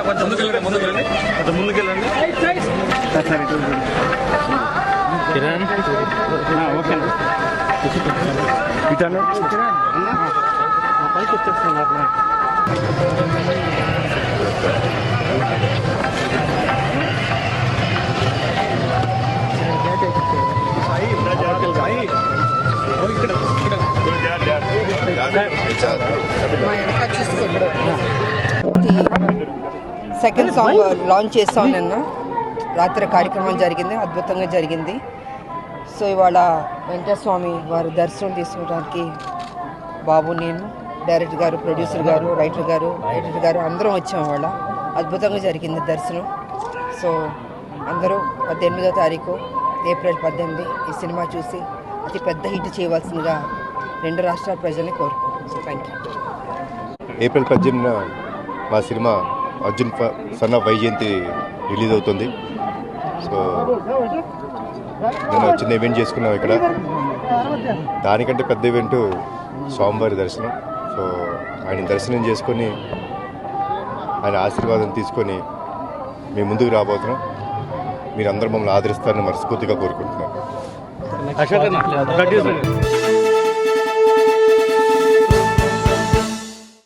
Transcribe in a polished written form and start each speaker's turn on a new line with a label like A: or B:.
A: కొంచెం ముందుకెళ్ళండి ఓకే ఇటనే పైకి వచ్చేస్తున్నారు.
B: సెకండ్ సాంగ్ లాంచ్ చేస్తాం. నిన్న రాత్రి కార్యక్రమం జరిగింది, అద్భుతంగా జరిగింది. సో ఇవాళ వెంకటస్వామి వారి దర్శనం తీసుకోవడానికి బాబు, నేను, డైరెక్టర్ గారు, ప్రొడ్యూసర్ గారు, రైటర్ గారు అందరం వచ్చాం. ఇవాళ అద్భుతంగా జరిగింది దర్శనం. సో అందరూ 18వ తారీఖు ఏప్రిల్ 18 ఈ సినిమా చూసి అతి పెద్ద హిట్ చేయవలసిందిగా 2 రాష్ట్రాల ప్రజల్ని కోరుకుంటున్నాను. So thank you.
C: ఏప్రిల్ 18న మా cinema Arjun son of Vyjayanthi release అవుతుంది. సో నేను చిన్న ఈవెంట్ చేసుకున్నాం ఇక్కడ. దానికంటే పెద్ద ఈవెంట్ స్వామివారి దర్శనం. సో ఆయన దర్శనం చేసుకొని ఆయన ఆశీర్వాదం తీసుకొని మేము ముందుకు రాబోతున్నాం. మీరందరూ మమ్మల్ని ఆదరిస్తారని మనస్ఫూర్తిగా కోరుకుంటున్నాం.